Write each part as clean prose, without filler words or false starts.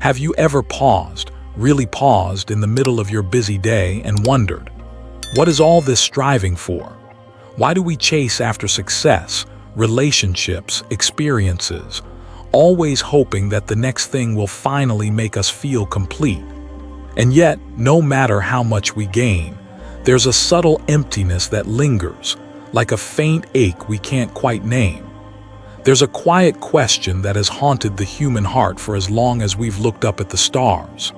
Have you ever paused, really paused in the middle of your busy day and wondered, what is all this striving for? Why do we chase after success, relationships, experiences, always hoping that the next thing will finally make us feel complete? And yet, no matter how much we gain, there's a subtle emptiness that lingers, like a faint ache we can't quite name. There's a quiet question that has haunted the human heart for as long as we've looked up at the stars.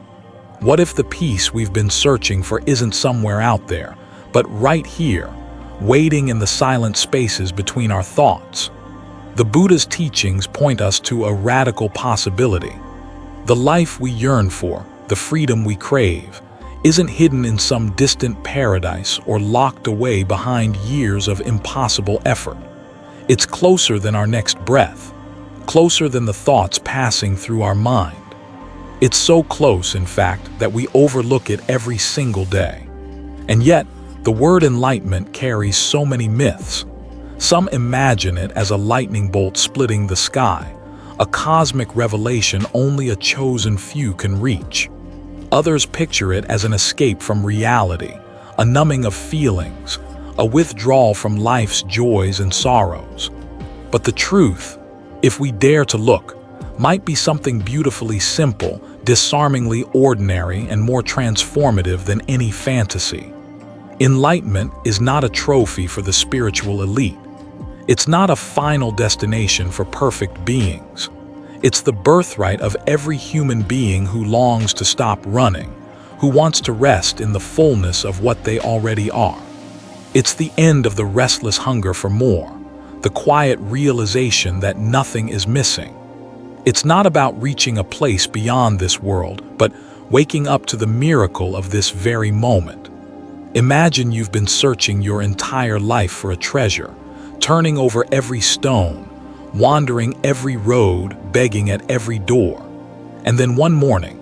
What if the peace we've been searching for isn't somewhere out there, but right here, waiting in the silent spaces between our thoughts? The Buddha's teachings point us to a radical possibility. The life we yearn for, the freedom we crave, isn't hidden in some distant paradise or locked away behind years of impossible effort. It's closer than our next breath, closer than the thoughts passing through our mind. It's so close, in fact, that we overlook it every single day. And yet, the word enlightenment carries so many myths. Some imagine it as a lightning bolt splitting the sky, a cosmic revelation only a chosen few can reach. Others picture it as an escape from reality, a numbing of feelings, a withdrawal from life's joys and sorrows. But the truth, if we dare to look, might be something beautifully simple, disarmingly ordinary, and more transformative than any fantasy. Enlightenment is not a trophy for the spiritual elite. It's not a final destination for perfect beings. It's the birthright of every human being who longs to stop running, who wants to rest in the fullness of what they already are. It's the end of the restless hunger for more, the quiet realization that nothing is missing. It's not about reaching a place beyond this world, but waking up to the miracle of this very moment. Imagine you've been searching your entire life for a treasure, turning over every stone, wandering every road, begging at every door. And then one morning,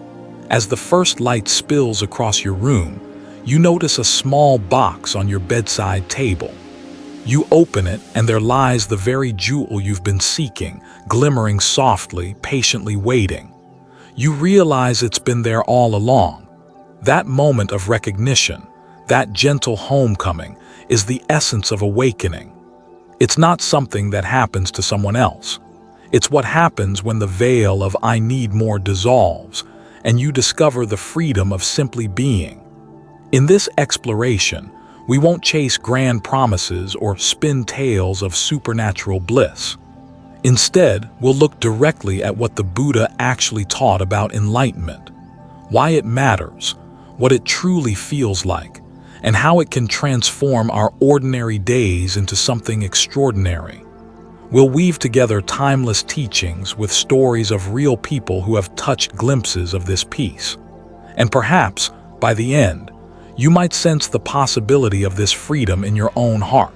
as the first light spills across your room, you notice a small box on your bedside table. You open it, and there lies the very jewel you've been seeking, glimmering softly, patiently waiting. You realize it's been there all along. That moment of recognition, that gentle homecoming, is the essence of awakening. It's not something that happens to someone else. It's what happens when the veil of "I need more" dissolves, and you discover the freedom of simply being. In this exploration, we won't chase grand promises or spin tales of supernatural bliss. Instead, we'll look directly at what the Buddha actually taught about enlightenment, why it matters, what it truly feels like, and how it can transform our ordinary days into something extraordinary. We'll weave together timeless teachings with stories of real people who have touched glimpses of this peace. And perhaps, by the end, you might sense the possibility of this freedom in your own heart.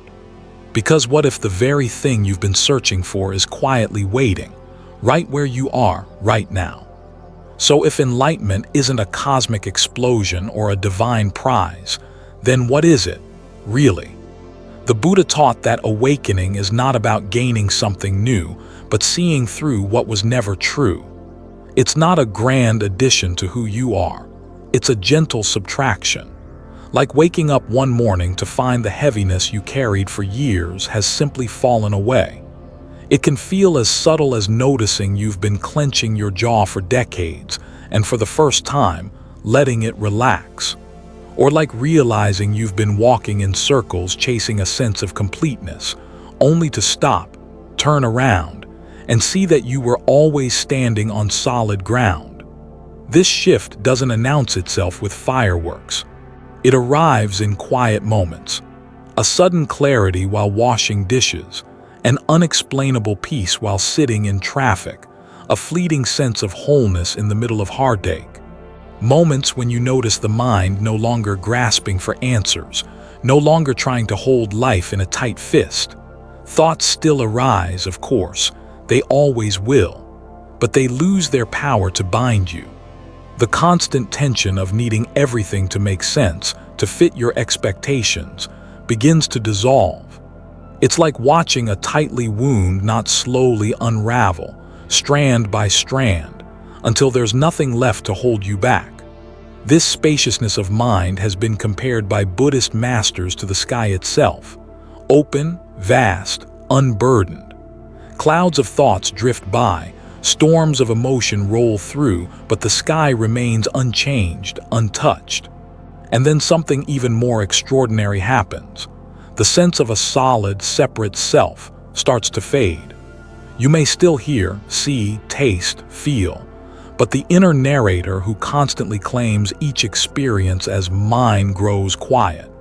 Because what if the very thing you've been searching for is quietly waiting, right where you are right now? So if enlightenment isn't a cosmic explosion or a divine prize, then what is it, really? The Buddha taught that awakening is not about gaining something new, but seeing through what was never true. It's not a grand addition to who you are. It's a gentle subtraction. Like waking up one morning to find the heaviness you carried for years has simply fallen away. It can feel as subtle as noticing you've been clenching your jaw for decades, and for the first time, letting it relax. Or like realizing you've been walking in circles chasing a sense of completeness, only to stop, turn around, and see that you were always standing on solid ground. This shift doesn't announce itself with fireworks. It arrives in quiet moments. A sudden clarity while washing dishes, an unexplainable peace while sitting in traffic, a fleeting sense of wholeness in the middle of heartache. Moments when you notice the mind no longer grasping for answers, no longer trying to hold life in a tight fist. Thoughts still arise, of course, they always will, but they lose their power to bind you. The constant tension of needing everything to make sense, to fit your expectations, begins to dissolve. It's like watching a tightly wound knot slowly unravel, strand by strand, until there's nothing left to hold you back. This spaciousness of mind has been compared by Buddhist masters to the sky itself, open, vast, unburdened. Clouds of thoughts drift by, storms of emotion roll through, but the sky remains unchanged, untouched. And then something even more extraordinary happens. The sense of a solid, separate self starts to fade. You may still hear, see, taste, feel, but the inner narrator who constantly claims each experience as mine grows quiet.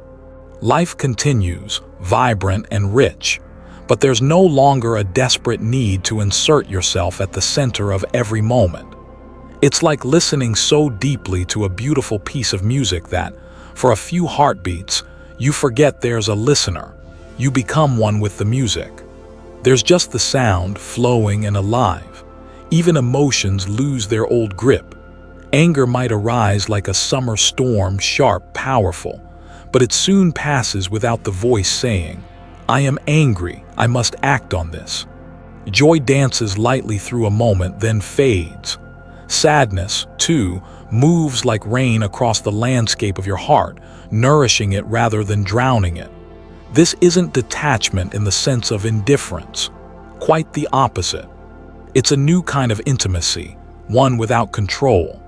Life continues, vibrant and rich, but there's no longer a desperate need to insert yourself at the center of every moment. It's like listening so deeply to a beautiful piece of music that, for a few heartbeats, you forget there's a listener. You become one with the music. There's just the sound, flowing and alive. Even emotions lose their old grip. Anger might arise like a summer storm, sharp, powerful, but it soon passes without the voice saying, "I am angry, I must act on this." Joy dances lightly through a moment, then fades. Sadness, too, moves like rain across the landscape of your heart, nourishing it rather than drowning it. This isn't detachment in the sense of indifference. Quite the opposite. It's a new kind of intimacy, one without control.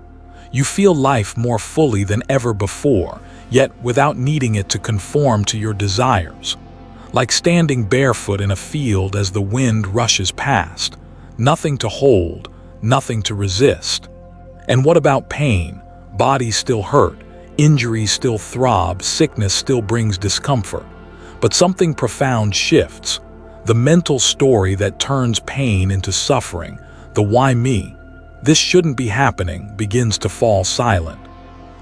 You feel life more fully than ever before, yet without needing it to conform to your desires. Like standing barefoot in a field as the wind rushes past. Nothing to hold, nothing to resist. And what about pain? Bodies still hurt, injuries still throb, sickness still brings discomfort. But something profound shifts. The mental story that turns pain into suffering, the "why me? This shouldn't be happening," begins to fall silent.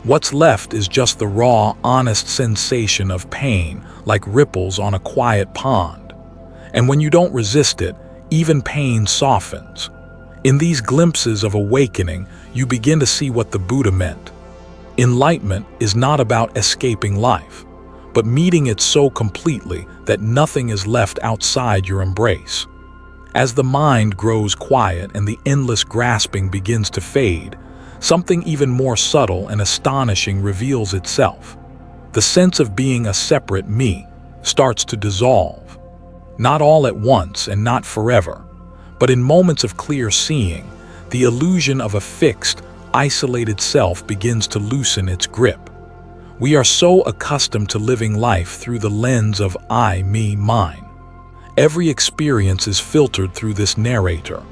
What's left is just the raw, honest sensation of pain, like ripples on a quiet pond. And when you don't resist it, even pain softens. In these glimpses of awakening, you begin to see what the Buddha meant. Enlightenment is not about escaping life, but meeting it so completely that nothing is left outside your embrace. As the mind grows quiet and the endless grasping begins to fade, something even more subtle and astonishing reveals itself. The sense of being a separate me starts to dissolve. Not all at once and not forever, but in moments of clear seeing, the illusion of a fixed, isolated self begins to loosen its grip. We are so accustomed to living life through the lens of I, me, mine. Every experience is filtered through this narrator.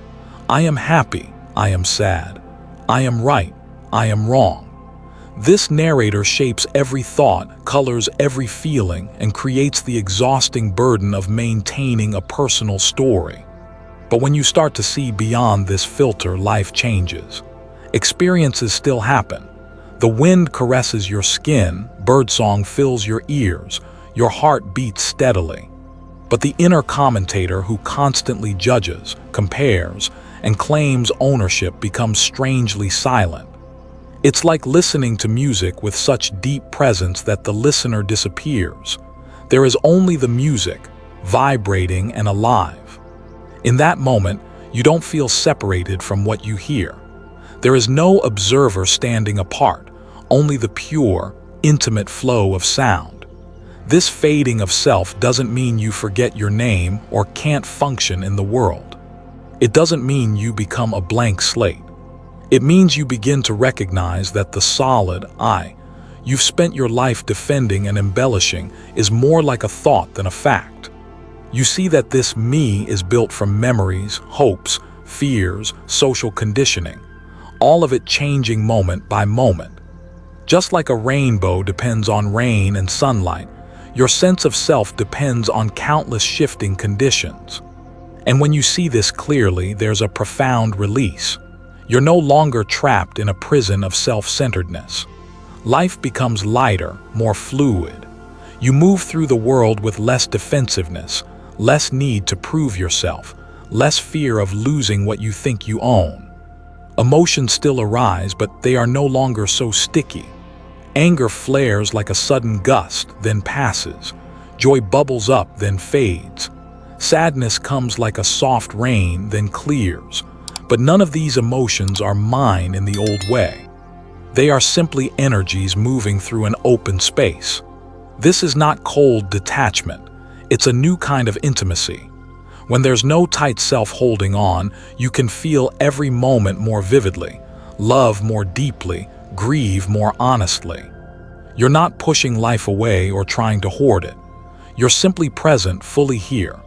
I am happy, I am sad. I am right, I am wrong. This narrator shapes every thought, colors every feeling, and creates the exhausting burden of maintaining a personal story. But when you start to see beyond this filter, life changes. Experiences still happen. The wind caresses your skin, birdsong fills your ears, your heart beats steadily. But the inner commentator who constantly judges, compares, and claims ownership becomes strangely silent. It's like listening to music with such deep presence that the listener disappears. There is only the music, vibrating and alive. In that moment, you don't feel separated from what you hear. There is no observer standing apart, only the pure, intimate flow of sound. This fading of self doesn't mean you forget your name or can't function in the world. It doesn't mean you become a blank slate. It means you begin to recognize that the solid I you've spent your life defending and embellishing is more like a thought than a fact. You see that this me is built from memories, hopes, fears, social conditioning, all of it changing moment by moment. Just like a rainbow depends on rain and sunlight, your sense of self depends on countless shifting conditions. And when you see this clearly, there's a profound release. You're no longer trapped in a prison of self-centeredness. Life becomes lighter, more fluid. You move through the world with less defensiveness, less need to prove yourself, less fear of losing what you think you own. Emotions still arise, but they are no longer so sticky. Anger flares like a sudden gust, then passes. Joy bubbles up, then fades. Sadness comes like a soft rain, then clears. But none of these emotions are mine in the old way. They are simply energies moving through an open space. This is not cold detachment. It's a new kind of intimacy. When there's no tight self holding on, you can feel every moment more vividly, love more deeply, grieve more honestly. You're not pushing life away or trying to hoard it. You're simply present, fully here.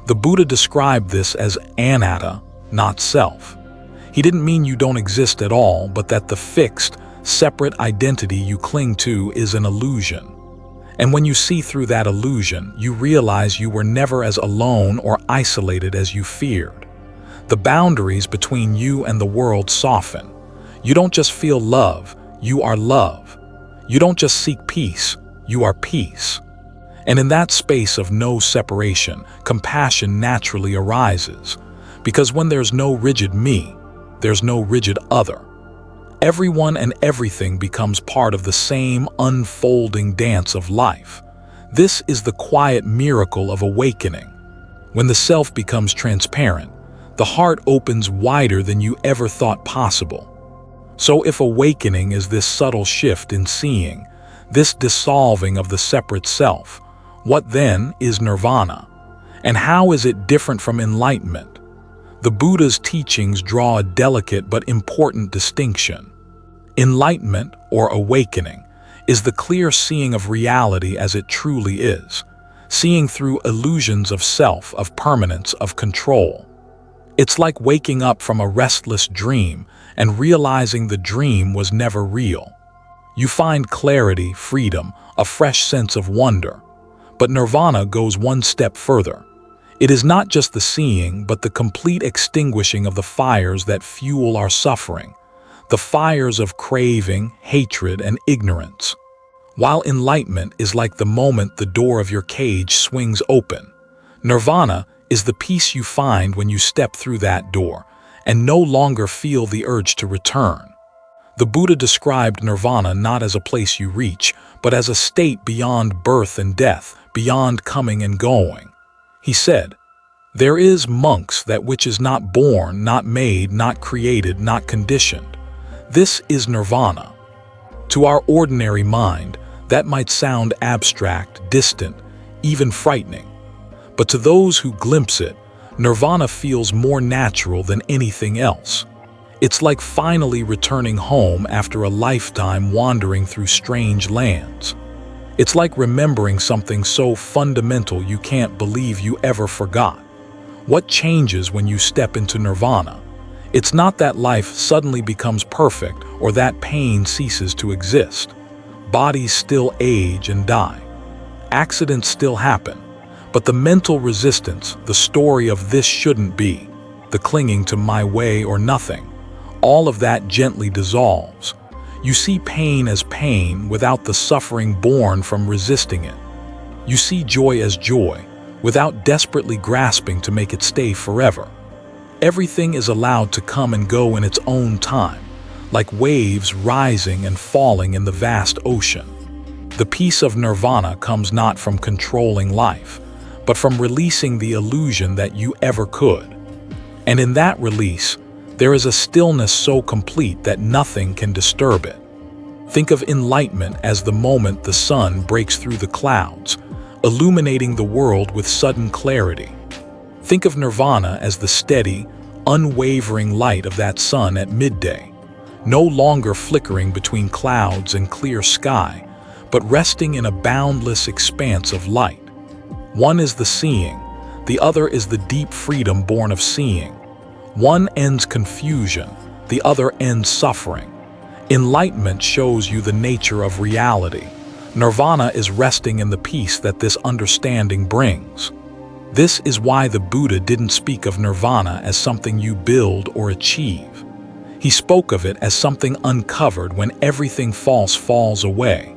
The Buddha described this as anatta, not self. He didn't mean you don't exist at all, but that the fixed, separate identity you cling to is an illusion. And when you see through that illusion, you realize you were never as alone or isolated as you feared. The boundaries between you and the world soften. You don't just feel love, you are love. You don't just seek peace, you are peace. And in that space of no separation, compassion naturally arises. Because when there's no rigid me, there's no rigid other. Everyone and everything becomes part of the same unfolding dance of life. This is the quiet miracle of awakening. When the self becomes transparent, the heart opens wider than you ever thought possible. So if awakening is this subtle shift in seeing, this dissolving of the separate self, what then is nirvana? And how is it different from enlightenment? The Buddha's teachings draw a delicate but important distinction. Enlightenment, or awakening, is the clear seeing of reality as it truly is, seeing through illusions of self, of permanence, of control. It's like waking up from a restless dream and realizing the dream was never real. You find clarity, freedom, a fresh sense of wonder. But nirvana goes one step further. It is not just the seeing, but the complete extinguishing of the fires that fuel our suffering, the fires of craving, hatred, and ignorance. While enlightenment is like the moment the door of your cage swings open, nirvana is the peace you find when you step through that door and no longer feel the urge to return. The Buddha described nirvana not as a place you reach, but as a state beyond birth and death, beyond coming and going. He said, "There is, monks, that which is not born, not made, not created, not conditioned. This is nirvana." To our ordinary mind, that might sound abstract, distant, even frightening. But to those who glimpse it, nirvana feels more natural than anything else. It's like finally returning home after a lifetime wandering through strange lands. It's like remembering something so fundamental you can't believe you ever forgot. What changes when you step into nirvana? It's not that life suddenly becomes perfect or that pain ceases to exist. Bodies still age and die. Accidents still happen. But the mental resistance, the story of this shouldn't be, the clinging to my way or nothing, all of that gently dissolves. You see pain as pain without the suffering born from resisting it. You see joy as joy without desperately grasping to make it stay forever. Everything is allowed to come and go in its own time, like waves rising and falling in the vast ocean. The peace of nirvana comes not from controlling life, but from releasing the illusion that you ever could. And in that release, there is a stillness so complete that nothing can disturb it. Think of enlightenment as the moment the sun breaks through the clouds, illuminating the world with sudden clarity. Think of nirvana as the steady, unwavering light of that sun at midday, no longer flickering between clouds and clear sky, but resting in a boundless expanse of light. One is the seeing, the other is the deep freedom born of seeing. One ends confusion, the other ends suffering. Enlightenment shows you the nature of reality. Nirvana is resting in the peace that this understanding brings. This is why the Buddha didn't speak of nirvana as something you build or achieve. He spoke of it as something uncovered when everything false falls away,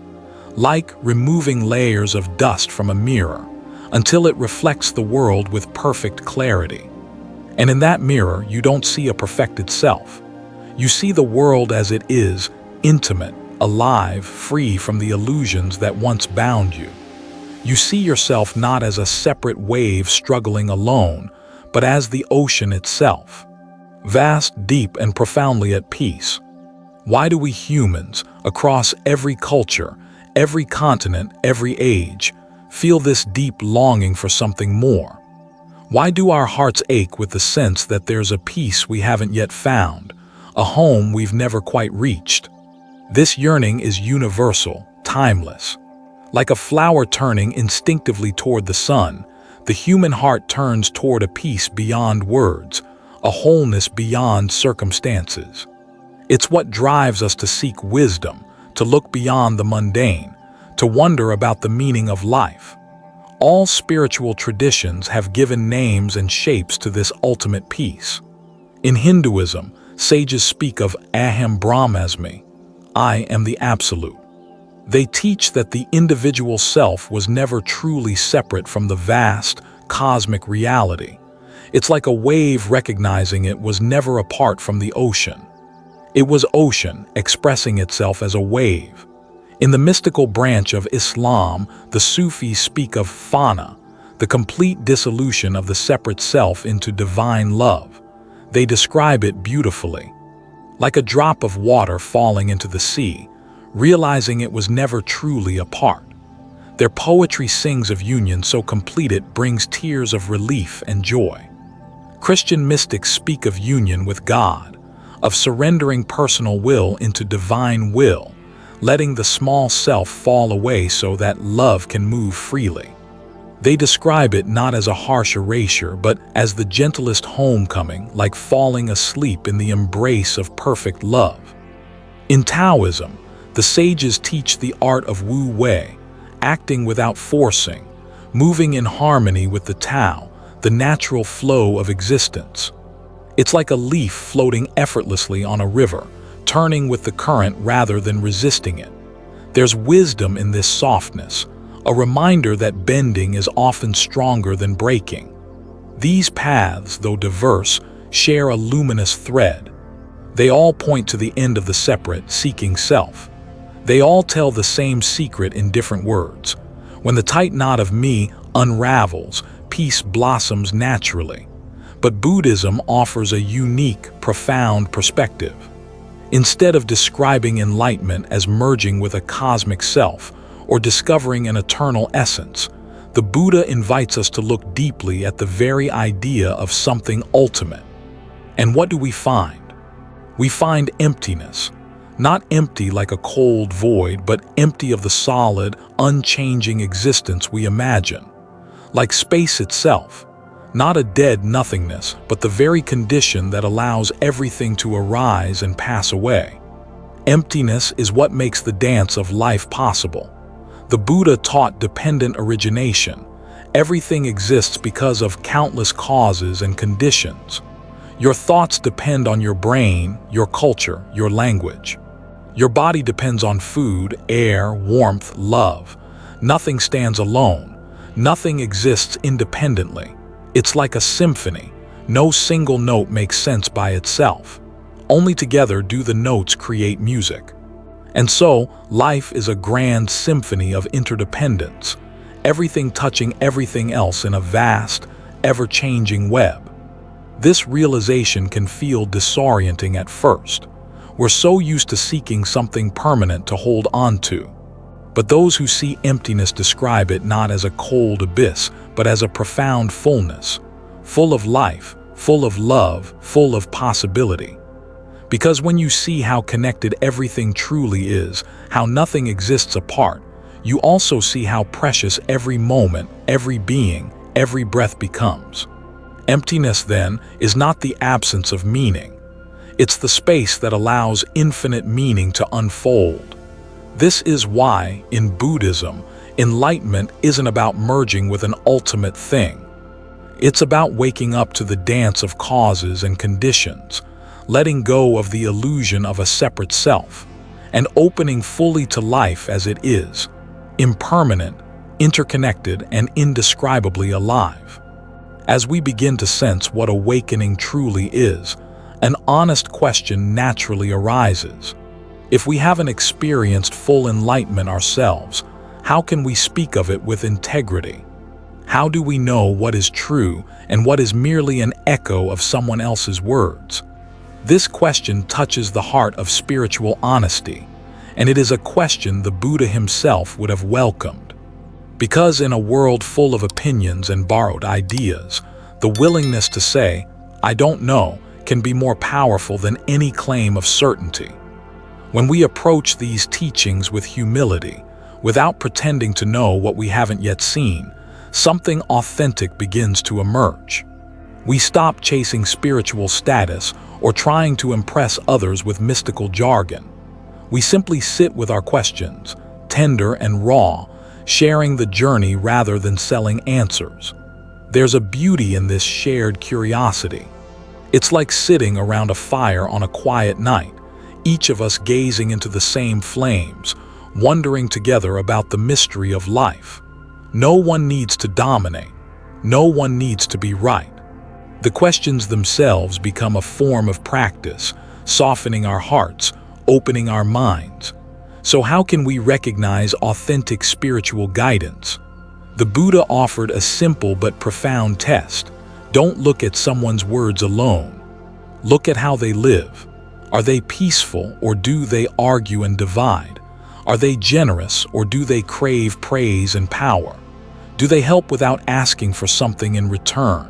like removing layers of dust from a mirror until it reflects the world with perfect clarity. And in that mirror, you don't see a perfected self. You see the world as it is, intimate, alive, free from the illusions that once bound you. You see yourself not as a separate wave struggling alone, but as the ocean itself. vast, deep, and profoundly at peace. Why do we humans, across every culture, every continent, every age, feel this deep longing for something more? Why do our hearts ache with the sense that there's a peace we haven't yet found, a home we've never quite reached? This yearning is universal, timeless. Like a flower turning instinctively toward the sun, the human heart turns toward a peace beyond words, a wholeness beyond circumstances. It's what drives us to seek wisdom, to look beyond the mundane, to wonder about the meaning of life. All spiritual traditions have given names and shapes to this ultimate peace. In Hinduism, sages speak of Aham Brahmasmi, I am the Absolute. They teach that the individual self was never truly separate from the vast, cosmic reality. It's like a wave recognizing it was never apart from the ocean. It was ocean expressing itself as a wave. In the mystical branch of Islam, the Sufis speak of fana, the complete dissolution of the separate self into divine love. They describe it beautifully. Like a drop of water falling into the sea, realizing it was never truly apart. Their poetry sings of union so complete it brings tears of relief and joy. Christian mystics speak of union with God, of surrendering personal will into divine will, letting the small self fall away so that love can move freely. They describe it not as a harsh erasure, but as the gentlest homecoming, like falling asleep in the embrace of perfect love. In Taoism, the sages teach the art of Wu Wei, acting without forcing, moving in harmony with the Tao, the natural flow of existence. It's like a leaf floating effortlessly on a river, turning with the current rather than resisting it. There's wisdom in this softness, a reminder that bending is often stronger than breaking. These paths, though diverse, share a luminous thread. They all point to the end of the separate, seeking self. They all tell the same secret in different words. When the tight knot of me unravels, peace blossoms naturally. But Buddhism offers a unique, profound perspective. Instead of describing enlightenment as merging with a cosmic self or discovering an eternal essence, the Buddha invites us to look deeply at the very idea of something ultimate. And what do we find? We find emptiness. Not empty like a cold void, but empty of the solid, unchanging existence we imagine. Like space itself. Not a dead nothingness, but the very condition that allows everything to arise and pass away. Emptiness is what makes the dance of life possible. The Buddha taught dependent origination. Everything exists because of countless causes and conditions. Your thoughts depend on your brain, your culture, your language. Your body depends on food, air, warmth, love. Nothing stands alone. Nothing exists independently. It's like a symphony. No single note makes sense by itself. Only together do the notes create music. And so, life is a grand symphony of interdependence, everything touching everything else in a vast, ever-changing web. This realization can feel disorienting at first. We're so used to seeking something permanent to hold on to. But those who see emptiness describe it not as a cold abyss, but as a profound fullness, full of life, full of love, full of possibility. Because when you see how connected everything truly is, how nothing exists apart, you also see how precious every moment, every being, every breath becomes. Emptiness, then, is not the absence of meaning. It's the space that allows infinite meaning to unfold. This is why, in Buddhism, enlightenment isn't about merging with an ultimate thing. It's about waking up to the dance of causes and conditions, letting go of the illusion of a separate self, and opening fully to life as it is, impermanent, interconnected, and indescribably alive. As we begin to sense what awakening truly is, an honest question naturally arises. If we haven't experienced full enlightenment ourselves, how can we speak of it with integrity? How do we know what is true and what is merely an echo of someone else's words? This question touches the heart of spiritual honesty, and it is a question the Buddha himself would have welcomed. Because in a world full of opinions and borrowed ideas, the willingness to say, "I don't know," can be more powerful than any claim of certainty. When we approach these teachings with humility, without pretending to know what we haven't yet seen, something authentic begins to emerge. We stop chasing spiritual status or trying to impress others with mystical jargon. We simply sit with our questions, tender and raw, sharing the journey rather than selling answers. There's a beauty in this shared curiosity. It's like sitting around a fire on a quiet night, each of us gazing into the same flames, wondering together about the mystery of life. No one needs to dominate. No one needs to be right. The questions themselves become a form of practice, softening our hearts, opening our minds. So how can we recognize authentic spiritual guidance? The Buddha offered a simple but profound test. Don't look at someone's words alone. Look at how they live. Are they peaceful, or do they argue and divide? Are they generous, or do they crave praise and power? Do they help without asking for something in return?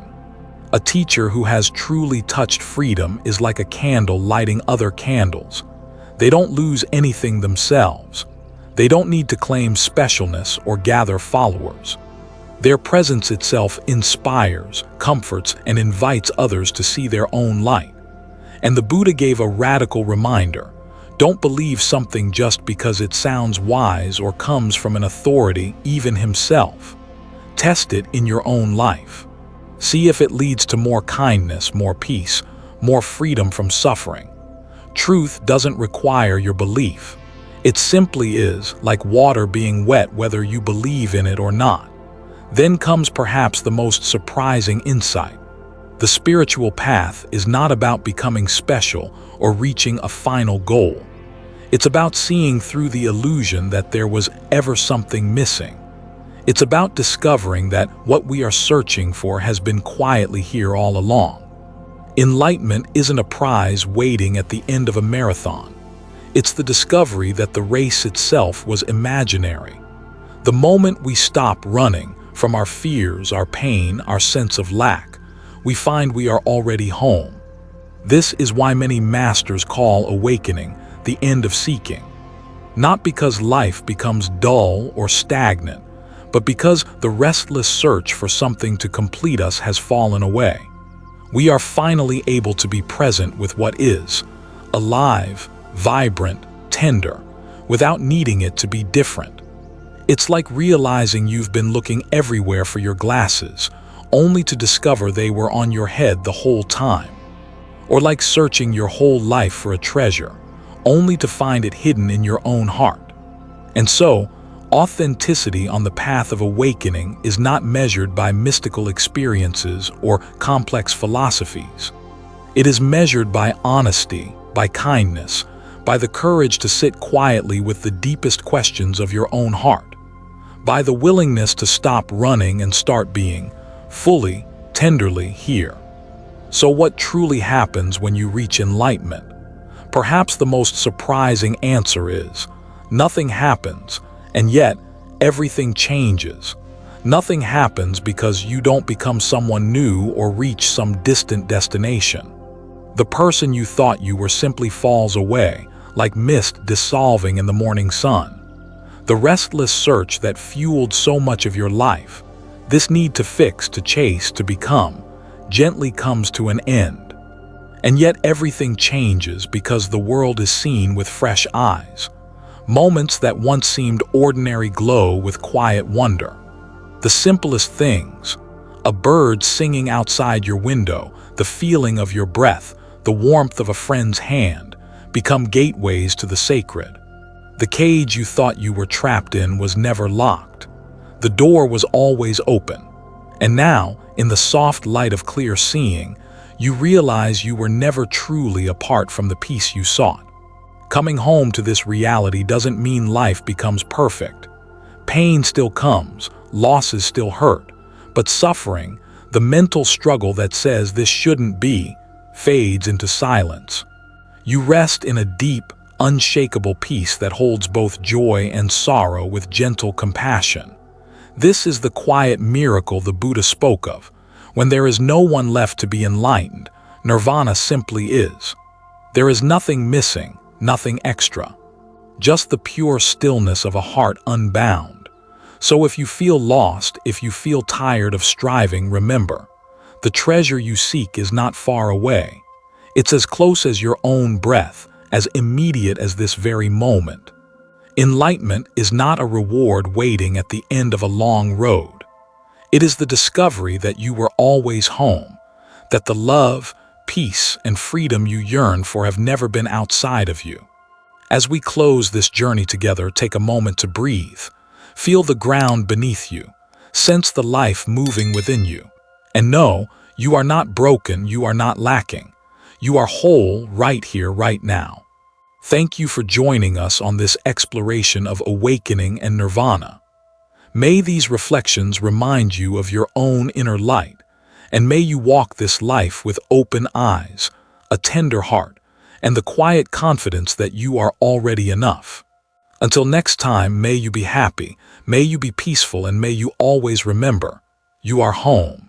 A teacher who has truly touched freedom is like a candle lighting other candles. They don't lose anything themselves. They don't need to claim specialness or gather followers. Their presence itself inspires, comforts, and invites others to see their own light. And the Buddha gave a radical reminder: don't believe something just because it sounds wise or comes from an authority, even himself. Test it in your own life. See if it leads to more kindness, more peace, more freedom from suffering. Truth doesn't require your belief. It simply is, like water being wet whether you believe in it or not. Then comes perhaps the most surprising insight. The spiritual path is not about becoming special or reaching a final goal. It's about seeing through the illusion that there was ever something missing. It's about discovering that what we are searching for has been quietly here all along. Enlightenment isn't a prize waiting at the end of a marathon. It's the discovery that the race itself was imaginary. The moment we stop running from our fears, our pain, our sense of lack, we find we are already home. This is why many masters call awakening the end of seeking. Not because life becomes dull or stagnant, but because the restless search for something to complete us has fallen away. We are finally able to be present with what is, alive, vibrant, tender, without needing it to be different. It's like realizing you've been looking everywhere for your glasses, only to discover they were on your head the whole time. Or like searching your whole life for a treasure, only to find it hidden in your own heart. And so, authenticity on the path of awakening is not measured by mystical experiences or complex philosophies. It is measured by honesty, by kindness, by the courage to sit quietly with the deepest questions of your own heart, by the willingness to stop running and start being fully, tenderly here. So what truly happens when you reach enlightenment? Perhaps the most surprising answer is, nothing happens, and yet everything changes. Nothing happens because you don't become someone new or reach some distant destination. The person you thought you were simply falls away, like mist dissolving in the morning sun. The restless search that fueled so much of your life, this need to fix, to chase, to become, gently comes to an end. And yet everything changes because the world is seen with fresh eyes. Moments that once seemed ordinary glow with quiet wonder. The simplest things, a bird singing outside your window, the feeling of your breath, the warmth of a friend's hand, become gateways to the sacred. The cage you thought you were trapped in was never locked. The door was always open. And now, in the soft light of clear seeing, you realize you were never truly apart from the peace you sought. Coming home to this reality doesn't mean life becomes perfect. Pain still comes, losses still hurt, but suffering, the mental struggle that says this shouldn't be, fades into silence. You rest in a deep, unshakable peace that holds both joy and sorrow with gentle compassion. This is the quiet miracle the Buddha spoke of. When there is no one left to be enlightened, nirvana simply is. There is nothing missing, nothing extra. Just the pure stillness of a heart unbound. So if you feel lost, if you feel tired of striving, remember, the treasure you seek is not far away. It's as close as your own breath, as immediate as this very moment. Enlightenment is not a reward waiting at the end of a long road. It is the discovery that you were always home, that the love, peace, and freedom you yearn for have never been outside of you. As we close this journey together, take a moment to breathe. Feel the ground beneath you. Sense the life moving within you. And know, you are not broken, you are not lacking. You are whole right here, right now. Thank you for joining us on this exploration of awakening and nirvana. May these reflections remind you of your own inner light, and may you walk this life with open eyes, a tender heart, and the quiet confidence that you are already enough. Until next time, may you be happy, may you be peaceful, and may you always remember, you are home.